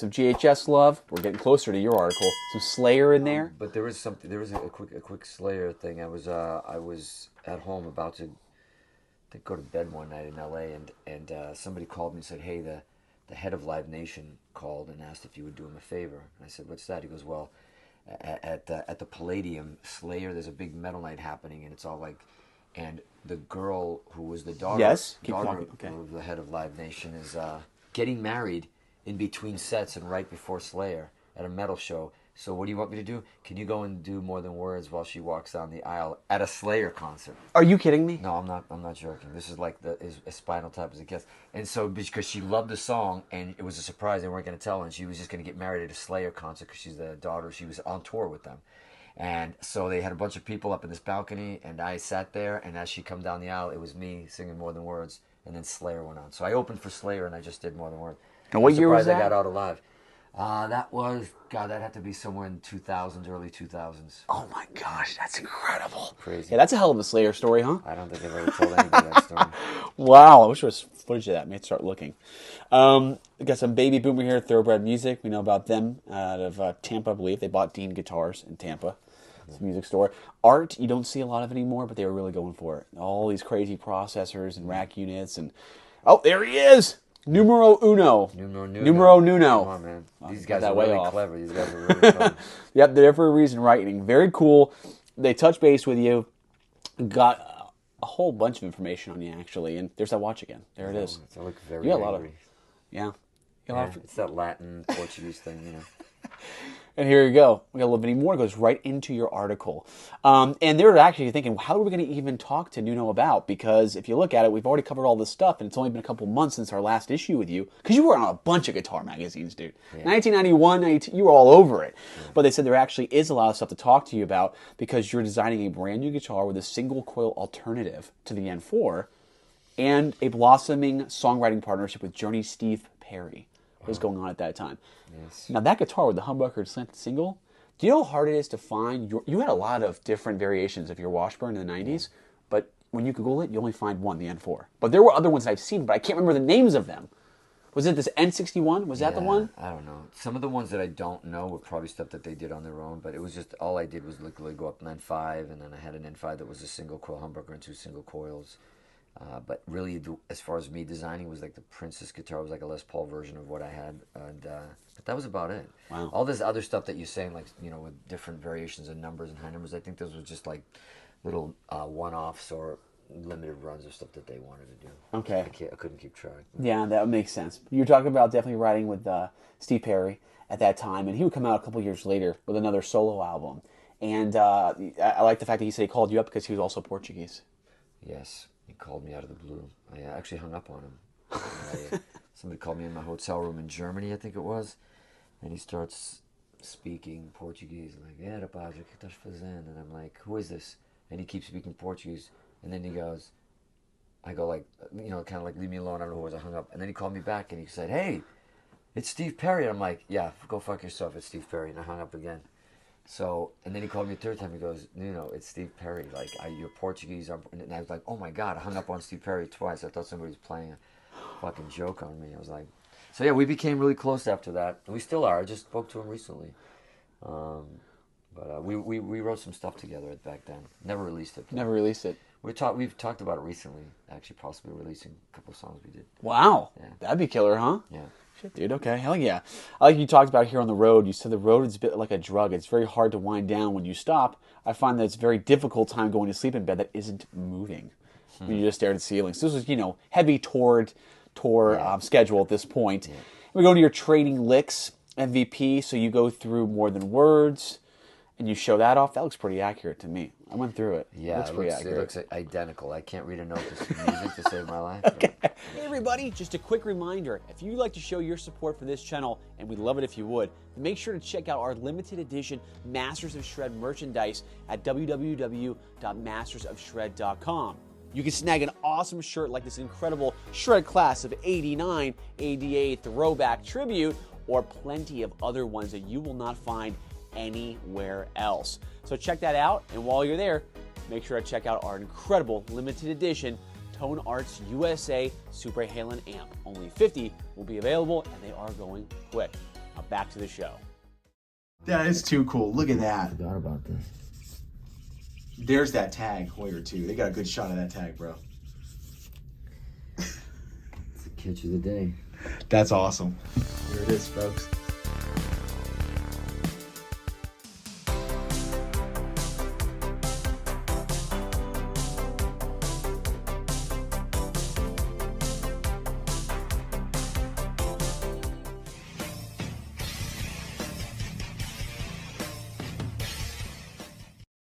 Some GHS love. We're getting closer to your article. Some Slayer in there. But there was something. There was a quick Slayer thing. I was at home about to go to bed one night in L.A. and somebody called me and said, "Hey, the head of Live Nation called and asked if you would do him a favor." And I said, "What's that?" He goes, "Well, at the Palladium, Slayer, there's a big metal night happening, and it's all like, and the girl who was the daughter, of the head of Live Nation is getting married in between sets and right before Slayer at a metal show. So what do you want me to do? Can you go and do More Than Words while she walks down the aisle at a Slayer concert?" Are you kidding me? No, I'm not joking. This is like as Spinal Tap as it gets. And so because she loved the song and it was a surprise, they weren't going to tell her, and she was just going to get married at a Slayer concert because she's the daughter. She was on tour with them. And so they had a bunch of people up in this balcony, and I sat there, and as she come down the aisle, it was me singing More Than Words, and then Slayer went on. So I opened for Slayer, and I just did More Than Words. And what year was that? I got out alive. That was, God, that had to be somewhere in 2000s, early 2000s. Oh my gosh, that's incredible. Crazy. Yeah, that's a hell of a Slayer story, huh? I don't think I've ever told anybody that story. Wow, I wish there was footage of that. Maybe start looking. We got some Baby Boomer here, Thoroughbred Music. We know about them out of Tampa, I believe. They bought Dean Guitars in Tampa. It's a music store. Art, you don't see a lot of anymore, but they were really going for it. All these crazy processors and rack units. And oh, there he is! Numero uno. Numero Nuno. Come on, man. These guys are really clever. These guys are really clever. Yep, they're there for a reason, writing. Very cool. They touch base with you. Got a whole bunch of information on you, actually. And there's that watch again. There it is. They look very you got a lot angry. Yeah. It's that Latin, Portuguese thing, you know. And here you go. We got a little bit more. It goes right into your article. And they're actually thinking, how are we going to even talk to Nuno about? Because if you look at it, we've already covered all this stuff, and it's only been a couple months since our last issue with you. Because you were on a bunch of guitar magazines, dude. Yeah. 1991, 92, you were all over it. Yeah. But they said there actually is a lot of stuff to talk to you about because you're designing a brand new guitar with a single coil alternative to the N4 and a blossoming songwriting partnership with Journey Steve Perry. What was going on at that time. Yes. Now that guitar with the humbucker slanted single, do you know how hard it is to find? You had a lot of different variations of your Washburn in the 90s, but when you Google it, you only find one, the N4. But there were other ones I've seen, but I can't remember the names of them. Was it this N61? Was that the one? I don't know. Some of the ones that I don't know were probably stuff that they did on their own, but it was just, all I did was literally go up an N5, and then I had an N5 that was a single coil humbucker and two single coils. But really, as far as me designing, it was like the Princess guitar. It was like a Les Paul version of what I had, and but that was about it. Wow. All this other stuff that you're saying, like, you know, with different variations of numbers and high numbers, I think those were just like little one-offs or limited runs of stuff that they wanted to do. Okay. I couldn't keep track. Yeah, that makes sense. You were talking about definitely writing with Steve Perry at that time, and he would come out a couple years later with another solo album. And I like the fact that he said he called you up because he was also Portuguese. Yes. He called me out of the blue. I actually hung up on him. Somebody called me in my hotel room in Germany, I think it was, and he starts speaking Portuguese. I'm like, yeah, rapaz, o que estás fazendo? And I'm like, who is this? And he keeps speaking Portuguese, and then he goes, I go like, you know, kind of like, leave me alone. I don't know who it was. I hung up, and then he called me back, and he said, hey, it's Steve Perry. And I'm like, yeah, go fuck yourself. It's Steve Perry. And I hung up again. So, and then he called me a third time. He goes, Nuno, it's Steve Perry. Like, you're Portuguese. And I was like, oh my God, I hung up on Steve Perry twice. I thought somebody was playing a fucking joke on me. I was like, so yeah, we became really close after that. And we still are. I just spoke to him recently. But we wrote some stuff together back then. Never released it. Never released it. We've talked about it recently, actually, possibly releasing a couple of songs we did. Wow. Yeah. That'd be killer, huh? Yeah. Shit, dude. Okay. Hell yeah. I like you talked about here on the road. You said the road is a bit like a drug. It's very hard to wind down when you stop. I find that it's a very difficult time going to sleep in bed that isn't moving. When you just stare at the ceiling. So this is, you know, heavy tour schedule at this point. Yeah. We go to your Trading Licks MVP. So you go through More Than Words, and you show that off. That looks pretty accurate to me. I went through it. Yeah, it looks identical. I can't read a note to music to save my life. Okay. Hey everybody, just a quick reminder. If you'd like to show your support for this channel, and we'd love it if you would, make sure to check out our limited edition Masters of Shred merchandise at www.mastersofshred.com. You can snag an awesome shirt like this incredible Shred Class of '89 ADA Throwback Tribute, or plenty of other ones that you will not find anywhere else. So check that out, and while you're there, make sure to check out our incredible limited edition Tone Arts USA Super Halen amp. Only 50 will be available, and they are going quick. Now back to the show. That is too cool. Look at that. Forgot about this. There's that tag, Hoyer, too. They got a good shot of that tag, bro. It's the catch of the day. That's awesome. Here it is, folks.